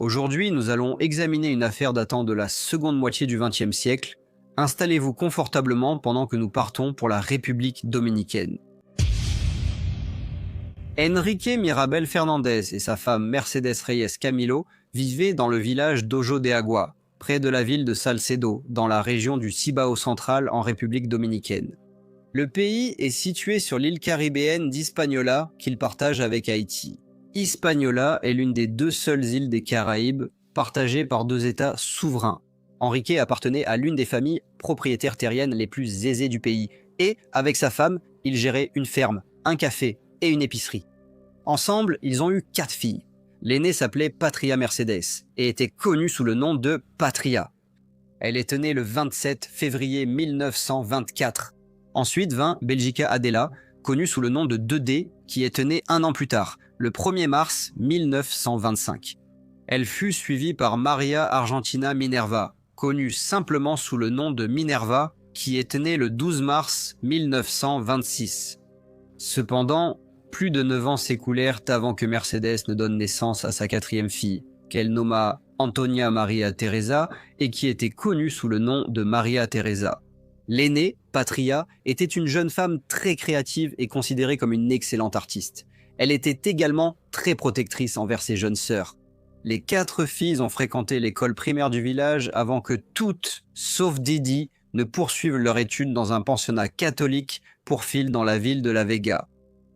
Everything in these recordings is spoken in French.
Aujourd'hui, nous allons examiner une affaire datant de la seconde moitié du XXe siècle. Installez-vous confortablement pendant que nous partons pour la République dominicaine. Enrique Mirabel Fernandez et sa femme Mercedes Reyes Camilo vivaient dans le village d'Ojo de Agua, près de la ville de Salcedo, dans la région du Cibao central en République dominicaine. Le pays est situé sur l'île caribéenne d'Hispaniola qu'il partage avec Haïti. Hispaniola est l'une des deux seules îles des Caraïbes partagées par deux États souverains. Enrique appartenait à l'une des familles propriétaires terriennes les plus aisées du pays et, avec sa femme, il gérait une ferme, un café et une épicerie. Ensemble, ils ont eu 4 filles. L'aînée s'appelait Patria Mercedes et était connue sous le nom de Patria. Elle est née le 27 février 1924. Ensuite vint Belgica Adela, connue sous le nom de 2D, qui est née un an plus tard, le 1er mars 1925. Elle fut suivie par Maria Argentina Minerva, connue simplement sous le nom de Minerva, qui est née le 12 mars 1926. Cependant, plus de 9 ans s'écoulèrent avant que Mercedes ne donne naissance à sa 4e fille, qu'elle nomma Antonia Maria Teresa et qui était connue sous le nom de Maria Teresa. L'aînée, Patria, était une jeune femme très créative et considérée comme une excellente artiste. Elle était également très protectrice envers ses jeunes sœurs. Les 4 filles ont fréquenté l'école primaire du village avant que toutes, sauf Didi, ne poursuivent leur étude dans un pensionnat catholique pour filles dans la ville de La Vega.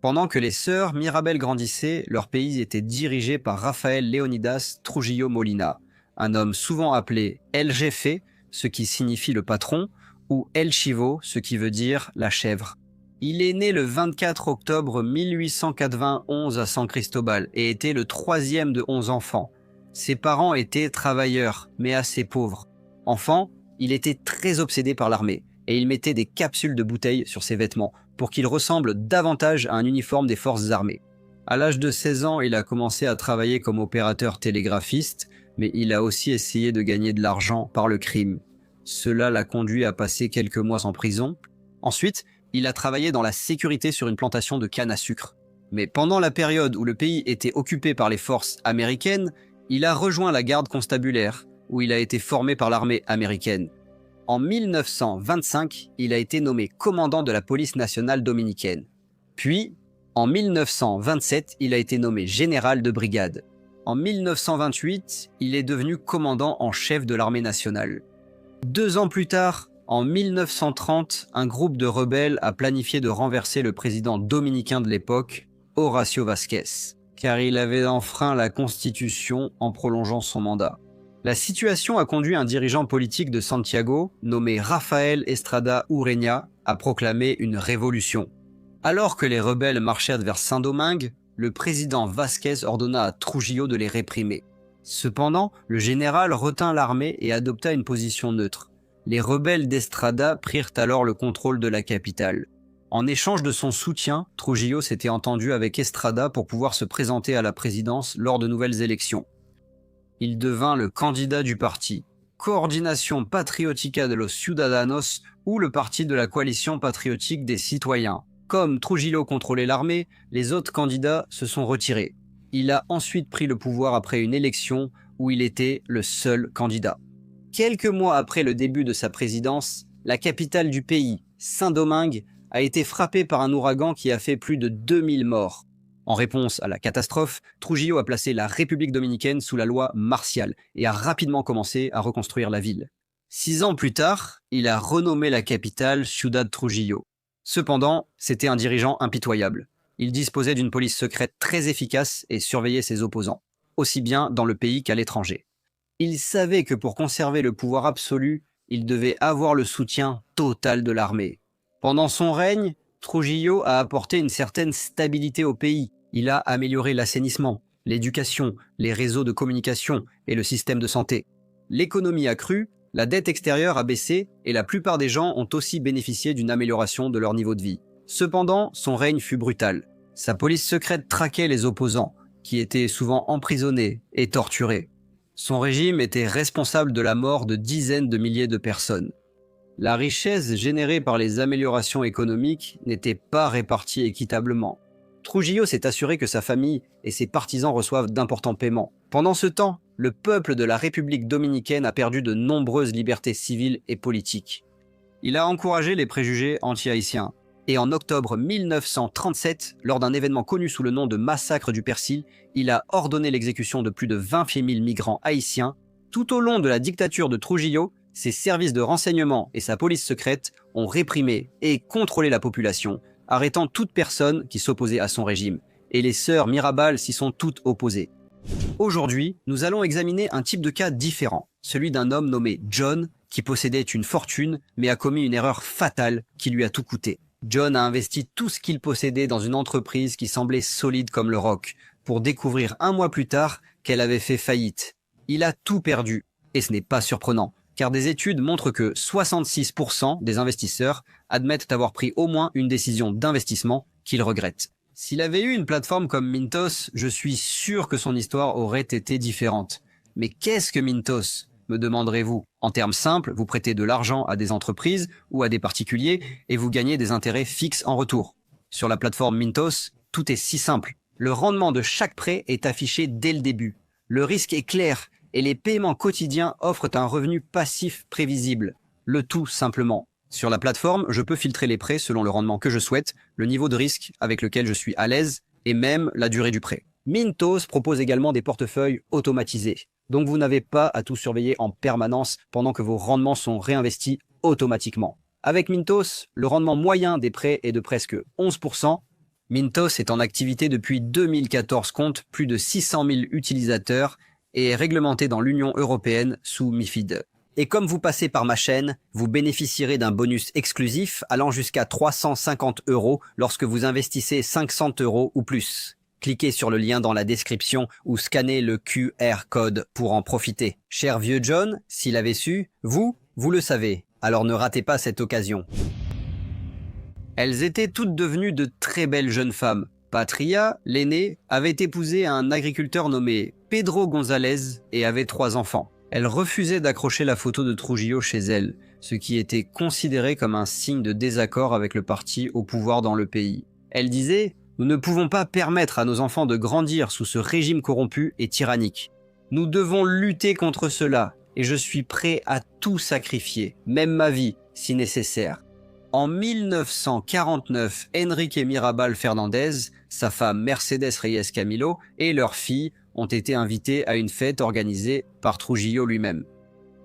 Pendant que les sœurs Mirabel grandissaient, leur pays était dirigé par Rafael Leonidas Trujillo Molina, un homme souvent appelé El Jefe, ce qui signifie le patron, ou El Chivo, ce qui veut dire la chèvre. Il est né le 24 octobre 1891 à San Cristobal et était le 3e de 11 enfants. Ses parents étaient travailleurs, mais assez pauvres. Enfant, il était très obsédé par l'armée et il mettait des capsules de bouteilles sur ses vêtements pour qu'il ressemble davantage à un uniforme des forces armées. À l'âge de 16 ans, il a commencé à travailler comme opérateur télégraphiste, mais il a aussi essayé de gagner de l'argent par le crime. Cela l'a conduit à passer quelques mois en prison. Ensuite, il a travaillé dans la sécurité sur une plantation de canne à sucre. Mais pendant la période où le pays était occupé par les forces américaines, il a rejoint la garde constabulaire, où il a été formé par l'armée américaine. En 1925, il a été nommé commandant de la police nationale dominicaine. Puis, en 1927, il a été nommé général de brigade. En 1928, il est devenu commandant en chef de l'armée nationale. 2 ans plus tard, en 1930, un groupe de rebelles a planifié de renverser le président dominicain de l'époque, Horacio Vázquez, car il avait enfreint la Constitution en prolongeant son mandat. La situation a conduit un dirigeant politique de Santiago, nommé Rafael Estrada Ureña, à proclamer une révolution. Alors que les rebelles marchèrent vers Saint-Domingue, le président Vázquez ordonna à Trujillo de les réprimer. Cependant, le général retint l'armée et adopta une position neutre. Les rebelles d'Estrada prirent alors le contrôle de la capitale. En échange de son soutien, Trujillo s'était entendu avec Estrada pour pouvoir se présenter à la présidence lors de nouvelles élections. Il devint le candidat du parti, Coordination Patriótica de los Ciudadanos ou le parti de la coalition patriotique des citoyens. Comme Trujillo contrôlait l'armée, les autres candidats se sont retirés. Il a ensuite pris le pouvoir après une élection où il était le seul candidat. Quelques mois après le début de sa présidence, la capitale du pays, Saint-Domingue, a été frappée par un ouragan qui a fait plus de 2000 morts. En réponse à la catastrophe, Trujillo a placé la République dominicaine sous la loi martiale et a rapidement commencé à reconstruire la ville. 6 ans plus tard, il a renommé la capitale Ciudad Trujillo. Cependant, c'était un dirigeant impitoyable. Il disposait d'une police secrète très efficace et surveillait ses opposants, aussi bien dans le pays qu'à l'étranger. Il savait que pour conserver le pouvoir absolu, il devait avoir le soutien total de l'armée. Pendant son règne, Trujillo a apporté une certaine stabilité au pays. Il a amélioré l'assainissement, l'éducation, les réseaux de communication et le système de santé. L'économie a cru, la dette extérieure a baissé et la plupart des gens ont aussi bénéficié d'une amélioration de leur niveau de vie. Cependant, son règne fut brutal. Sa police secrète traquait les opposants, qui étaient souvent emprisonnés et torturés. Son régime était responsable de la mort de dizaines de milliers de personnes. La richesse générée par les améliorations économiques n'était pas répartie équitablement. Trujillo s'est assuré que sa famille et ses partisans reçoivent d'importants paiements. Pendant ce temps, le peuple de la République dominicaine a perdu de nombreuses libertés civiles et politiques. Il a encouragé les préjugés anti-haïtiens. Et en octobre 1937, lors d'un événement connu sous le nom de Massacre du Persil, il a ordonné l'exécution de plus de 28 000 migrants haïtiens. Tout au long de la dictature de Trujillo, ses services de renseignement et sa police secrète ont réprimé et contrôlé la population, arrêtant toute personne qui s'opposait à son régime. Et les sœurs Mirabal s'y sont toutes opposées. Aujourd'hui, nous allons examiner un type de cas différent, celui d'un homme nommé John, qui possédait une fortune, mais a commis une erreur fatale qui lui a tout coûté. John a investi tout ce qu'il possédait dans une entreprise qui semblait solide comme le roc, pour découvrir 1 mois plus tard qu'elle avait fait faillite. Il a tout perdu, et ce n'est pas surprenant, car des études montrent que 66% des investisseurs admettent avoir pris au moins une décision d'investissement qu'ils regrettent. S'il avait eu une plateforme comme Mintos, je suis sûr que son histoire aurait été différente. Mais qu'est-ce que Mintos ? Me demanderez-vous. En termes simples, vous prêtez de l'argent à des entreprises ou à des particuliers et vous gagnez des intérêts fixes en retour. Sur la plateforme Mintos, tout est si simple. Le rendement de chaque prêt est affiché dès le début. Le risque est clair et les paiements quotidiens offrent un revenu passif prévisible. Le tout simplement. Sur la plateforme, je peux filtrer les prêts selon le rendement que je souhaite, le niveau de risque avec lequel je suis à l'aise et même la durée du prêt. Mintos propose également des portefeuilles automatisés. Donc vous n'avez pas à tout surveiller en permanence pendant que vos rendements sont réinvestis automatiquement. Avec Mintos, le rendement moyen des prêts est de presque 11%. Mintos est en activité depuis 2014, compte plus de 600 000 utilisateurs et est réglementé dans l'Union européenne sous MiFID. Et comme vous passez par ma chaîne, vous bénéficierez d'un bonus exclusif allant jusqu'à 350 € lorsque vous investissez 500 € ou plus. Cliquez sur le lien dans la description ou scannez le QR code pour en profiter. Cher vieux John, s'il avait su, vous le savez, alors ne ratez pas cette occasion. Elles étaient toutes devenues de très belles jeunes femmes. Patria, l'aînée, avait épousé un agriculteur nommé Pedro González et avait 3 enfants. Elle refusait d'accrocher la photo de Trujillo chez elle, ce qui était considéré comme un signe de désaccord avec le parti au pouvoir dans le pays. Elle disait: nous ne pouvons pas permettre à nos enfants de grandir sous ce régime corrompu et tyrannique. Nous devons lutter contre cela, et je suis prêt à tout sacrifier, même ma vie, si nécessaire. En 1949, Enrique Mirabal Fernández, sa femme Mercedes Reyes Camilo et leur fille ont été invités à une fête organisée par Trujillo lui-même.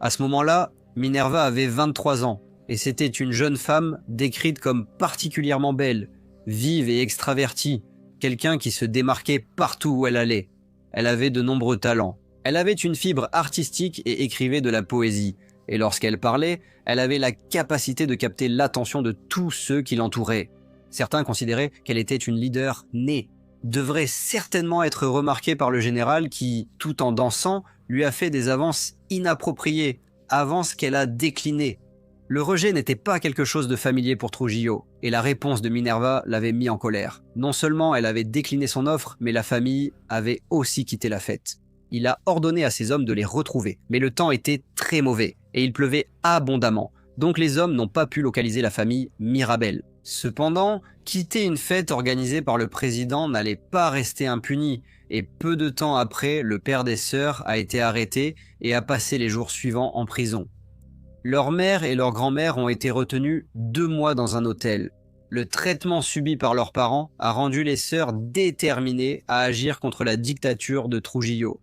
À ce moment-là, Minerva avait 23 ans, et c'était une jeune femme décrite comme particulièrement belle, vive et extravertie, quelqu'un qui se démarquait partout où elle allait. Elle avait de nombreux talents. Elle avait une fibre artistique et écrivait de la poésie. Et lorsqu'elle parlait, elle avait la capacité de capter l'attention de tous ceux qui l'entouraient. Certains considéraient qu'elle était une leader née, devrait certainement être remarquée par le général qui, tout en dansant, lui a fait des avances inappropriées, avances qu'elle a déclinées. Le rejet n'était pas quelque chose de familier pour Trujillo, et la réponse de Minerva l'avait mis en colère. Non seulement elle avait décliné son offre, mais la famille avait aussi quitté la fête. Il a ordonné à ses hommes de les retrouver, mais le temps était très mauvais, et il pleuvait abondamment, donc les hommes n'ont pas pu localiser la famille Mirabel. Cependant, quitter une fête organisée par le président n'allait pas rester impuni, et peu de temps après, le père des sœurs a été arrêté et a passé les jours suivants en prison. Leur mère et leur grand-mère ont été retenues 2 mois dans un hôtel. Le traitement subi par leurs parents a rendu les sœurs déterminées à agir contre la dictature de Trujillo.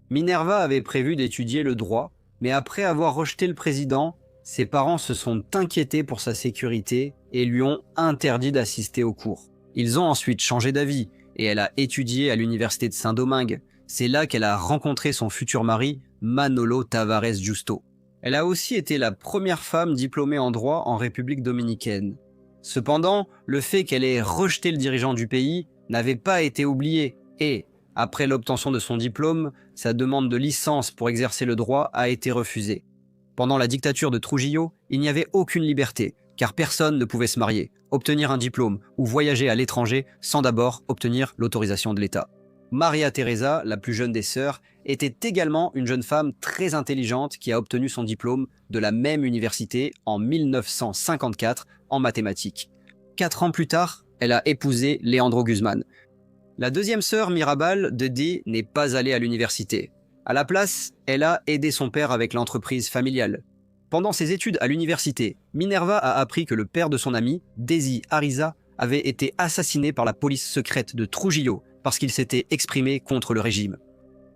Minerva avait prévu d'étudier le droit, mais après avoir rejeté le président, ses parents se sont inquiétés pour sa sécurité et lui ont interdit d'assister aux cours. Ils ont ensuite changé d'avis et elle a étudié à l'université de Saint-Domingue. C'est là qu'elle a rencontré son futur mari, Manolo Tavares Justo. Elle a aussi été la première femme diplômée en droit en République dominicaine. Cependant, le fait qu'elle ait rejeté le dirigeant du pays n'avait pas été oublié et, après l'obtention de son diplôme, sa demande de licence pour exercer le droit a été refusée. Pendant la dictature de Trujillo, il n'y avait aucune liberté, car personne ne pouvait se marier, obtenir un diplôme ou voyager à l'étranger sans d'abord obtenir l'autorisation de l'État. Maria Teresa, la plus jeune des sœurs, était également une jeune femme très intelligente qui a obtenu son diplôme de la même université en 1954 en mathématiques. 4 ans plus tard, elle a épousé Leandro Guzman. La deuxième sœur Mirabal, Dede, n'est pas allée à l'université. À la place, elle a aidé son père avec l'entreprise familiale. Pendant ses études à l'université, Minerva a appris que le père de son ami, Desi Ariza, avait été assassiné par la police secrète de Trujillo parce qu'il s'était exprimé contre le régime.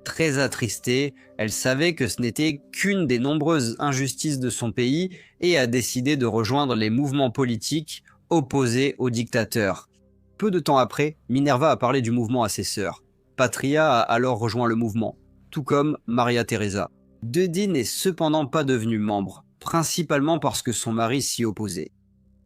Très attristée, elle savait que ce n'était qu'une des nombreuses injustices de son pays et a décidé de rejoindre les mouvements politiques opposés au dictateur. Peu de temps après, Minerva a parlé du mouvement à ses sœurs. Patria a alors rejoint le mouvement, tout comme Maria Teresa. Dodi n'est cependant pas devenue membre, principalement parce que son mari s'y opposait.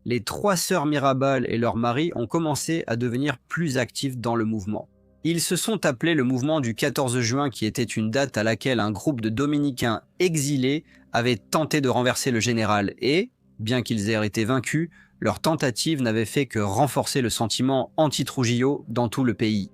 Les trois sœurs Mirabal et leur mari ont commencé à devenir plus actifs dans le mouvement. Ils se sont appelés le mouvement du 14 juin qui était une date à laquelle un groupe de dominicains exilés avait tenté de renverser le général et, bien qu'ils aient été vaincus, leur tentative n'avait fait que renforcer le sentiment anti-Trujillo dans tout le pays.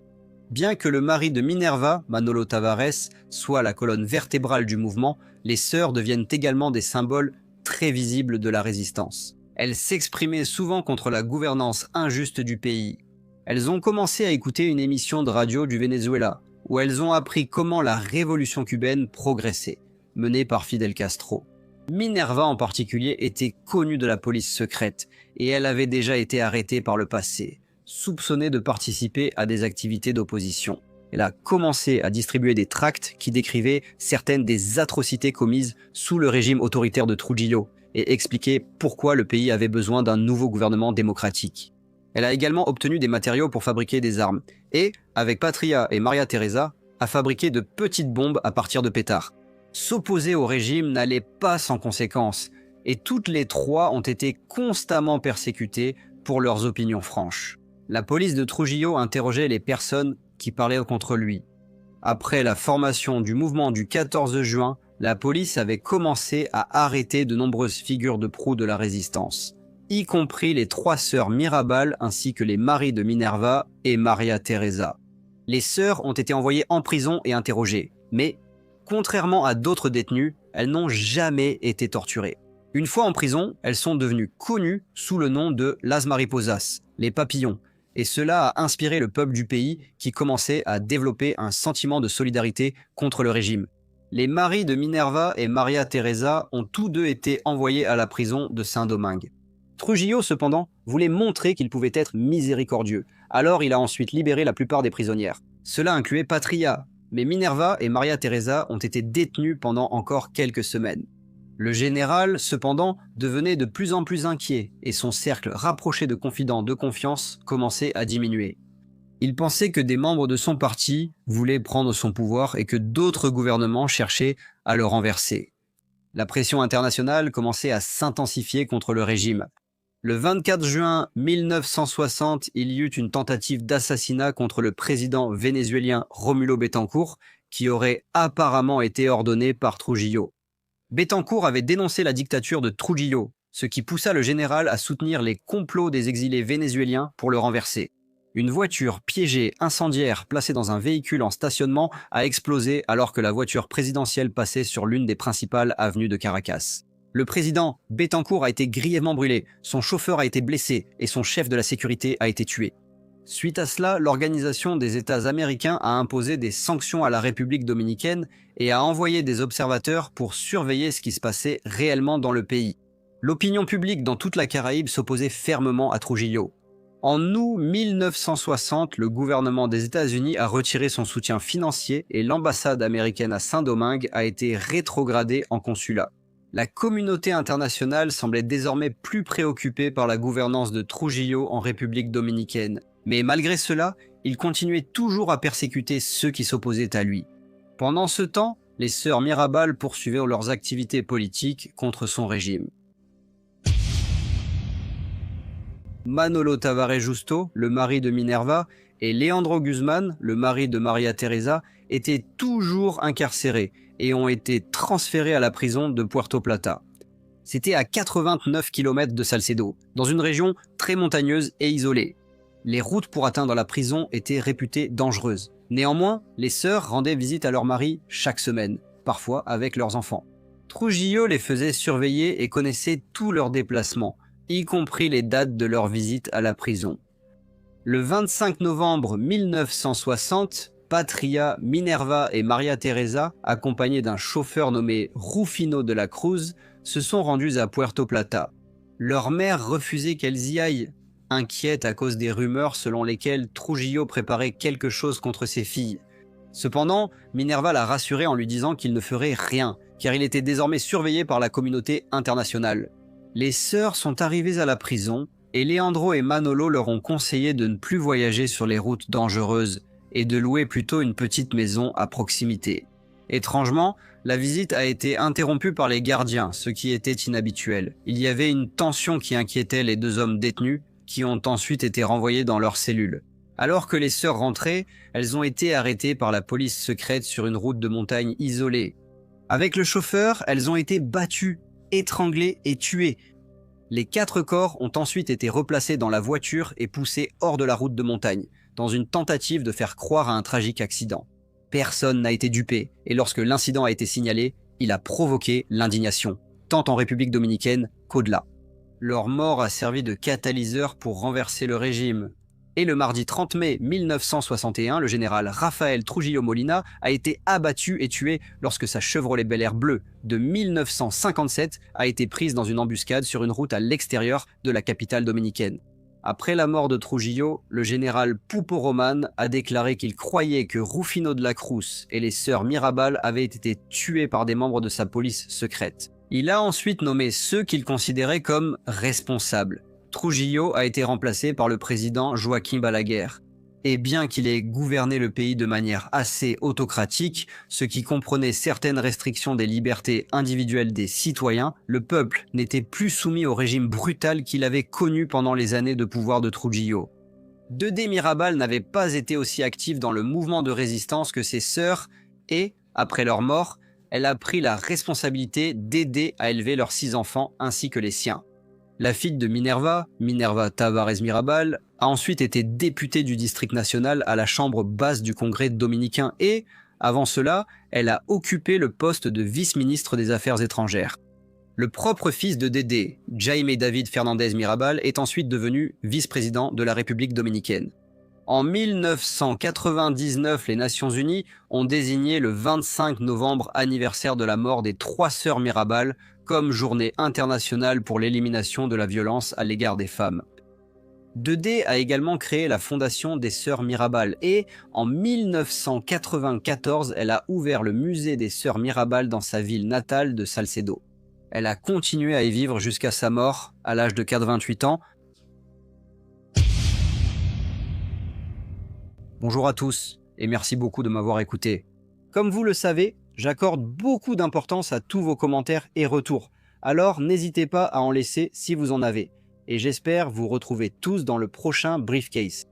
Bien que le mari de Minerva, Manolo Tavares, soit la colonne vertébrale du mouvement, les sœurs deviennent également des symboles très visibles de la résistance. Elles s'exprimaient souvent contre la gouvernance injuste du pays. Elles ont commencé à écouter une émission de radio du Venezuela, où elles ont appris comment la révolution cubaine progressait, menée par Fidel Castro. Minerva en particulier était connue de la police secrète, et elle avait déjà été arrêtée par le passé, soupçonnée de participer à des activités d'opposition. Elle a commencé à distribuer des tracts qui décrivaient certaines des atrocités commises sous le régime autoritaire de Trujillo, et expliquaient pourquoi le pays avait besoin d'un nouveau gouvernement démocratique. Elle a également obtenu des matériaux pour fabriquer des armes et, avec Patria et Maria Teresa, a fabriqué de petites bombes à partir de pétards. S'opposer au régime n'allait pas sans conséquences et toutes les trois ont été constamment persécutées pour leurs opinions franches. La police de Trujillo interrogeait les personnes qui parlaient contre lui. Après la formation du mouvement du 14 juin, la police avait commencé à arrêter de nombreuses figures de proue de la résistance, y compris les trois sœurs Mirabal ainsi que les maris de Minerva et Maria Teresa. Les sœurs ont été envoyées en prison et interrogées, mais, contrairement à d'autres détenues, elles n'ont jamais été torturées. Une fois en prison, elles sont devenues connues sous le nom de Las Mariposas, les papillons, et cela a inspiré le peuple du pays qui commençait à développer un sentiment de solidarité contre le régime. Les maris de Minerva et Maria Teresa ont tous deux été envoyés à la prison de Saint-Domingue. Trujillo, cependant, voulait montrer qu'il pouvait être miséricordieux, alors il a ensuite libéré la plupart des prisonnières. Cela incluait Patria, mais Minerva et Maria Teresa ont été détenues pendant encore quelques semaines. Le général, cependant, devenait de plus en plus inquiet et son cercle rapproché de confidents de confiance commençait à diminuer. Il pensait que des membres de son parti voulaient prendre son pouvoir et que d'autres gouvernements cherchaient à le renverser. La pression internationale commençait à s'intensifier contre le régime. Le 24 juin 1960, il y eut une tentative d'assassinat contre le président vénézuélien Romulo Betancourt, qui aurait apparemment été ordonnée par Trujillo. Betancourt avait dénoncé la dictature de Trujillo, ce qui poussa le général à soutenir les complots des exilés vénézuéliens pour le renverser. Une voiture piégée incendiaire placée dans un véhicule en stationnement a explosé alors que la voiture présidentielle passait sur l'une des principales avenues de Caracas. Le président Betancourt a été grièvement brûlé, son chauffeur a été blessé et son chef de la sécurité a été tué. Suite à cela, l'Organisation des États américains a imposé des sanctions à la République dominicaine et a envoyé des observateurs pour surveiller ce qui se passait réellement dans le pays. L'opinion publique dans toute la Caraïbe s'opposait fermement à Trujillo. En août 1960, le gouvernement des États-Unis a retiré son soutien financier et l'ambassade américaine à Saint-Domingue a été rétrogradée en consulat. La communauté internationale semblait désormais plus préoccupée par la gouvernance de Trujillo en République dominicaine. Mais malgré cela, il continuait toujours à persécuter ceux qui s'opposaient à lui. Pendant ce temps, les sœurs Mirabal poursuivaient leurs activités politiques contre son régime. Manolo Tavares Justo, le mari de Minerva, et Leandro Guzman, le mari de Maria Teresa, étaient toujours incarcérés et ont été transférés à la prison de Puerto Plata. C'était à 89 km de Salcedo, dans une région très montagneuse et isolée. Les routes pour atteindre la prison étaient réputées dangereuses. Néanmoins, les sœurs rendaient visite à leur mari chaque semaine, parfois avec leurs enfants. Trujillo les faisait surveiller et connaissait tous leurs déplacements, y compris les dates de leur visite à la prison. Le 25 novembre 1960, Patria, Minerva et Maria Teresa, accompagnés d'un chauffeur nommé Rufino de la Cruz, se sont rendus à Puerto Plata. Leur mère refusait qu'elles y aillent, inquiète à cause des rumeurs selon lesquelles Trujillo préparait quelque chose contre ses filles. Cependant, Minerva l'a rassuré en lui disant qu'il ne ferait rien, car il était désormais surveillé par la communauté internationale. Les sœurs sont arrivées à la prison, et Leandro et Manolo leur ont conseillé de ne plus voyager sur les routes dangereuses, et de louer plutôt une petite maison à proximité. Étrangement, la visite a été interrompue par les gardiens, ce qui était inhabituel. Il y avait une tension qui inquiétait les deux hommes détenus, qui ont ensuite été renvoyés dans leurs cellules. Alors que les sœurs rentraient, elles ont été arrêtées par la police secrète sur une route de montagne isolée. Avec le chauffeur, elles ont été battues, étranglées et tuées. Les 4 corps ont ensuite été replacés dans la voiture et poussés hors de la route de montagne, dans une tentative de faire croire à un tragique accident. Personne n'a été dupé, et lorsque l'incident a été signalé, il a provoqué l'indignation, tant en République dominicaine qu'au-delà. Leur mort a servi de catalyseur pour renverser le régime. Et le mardi 30 mai 1961, le général Rafael Trujillo Molina a été abattu et tué lorsque sa Chevrolet Bel Air bleue de 1957 a été prise dans une embuscade sur une route à l'extérieur de la capitale dominicaine. Après la mort de Trujillo, le général Pupo Roman a déclaré qu'il croyait que Rufino de la Cruz et les sœurs Mirabal avaient été tués par des membres de sa police secrète. Il a ensuite nommé ceux qu'il considérait comme responsables. Trujillo a été remplacé par le président Joaquín Balaguer. Et bien qu'il ait gouverné le pays de manière assez autocratique, ce qui comprenait certaines restrictions des libertés individuelles des citoyens, le peuple n'était plus soumis au régime brutal qu'il avait connu pendant les années de pouvoir de Trujillo. Dedé Mirabal n'avait pas été aussi active dans le mouvement de résistance que ses sœurs et, après leur mort, elle a pris la responsabilité d'aider à élever leurs 6 enfants ainsi que les siens. La fille de Minerva, Minerva Tavares Mirabal, a ensuite été députée du district national à la chambre basse du Congrès dominicain et, avant cela, elle a occupé le poste de vice-ministre des Affaires étrangères. Le propre fils de Dédé, Jaime David Fernandez Mirabal, est ensuite devenu vice-président de la République dominicaine. En 1999, les Nations Unies ont désigné le 25 novembre, anniversaire de la mort des 3 sœurs Mirabal, comme journée internationale pour l'élimination de la violence à l'égard des femmes. Dedé a également créé la fondation des Sœurs Mirabal et, en 1994, elle a ouvert le musée des Sœurs Mirabal dans sa ville natale de Salcedo. Elle a continué à y vivre jusqu'à sa mort, à l'âge de 88 ans. Bonjour à tous, et merci beaucoup de m'avoir écouté. Comme vous le savez, j'accorde beaucoup d'importance à tous vos commentaires et retours, alors n'hésitez pas à en laisser si vous en avez. Et j'espère vous retrouver tous dans le prochain Briefcase.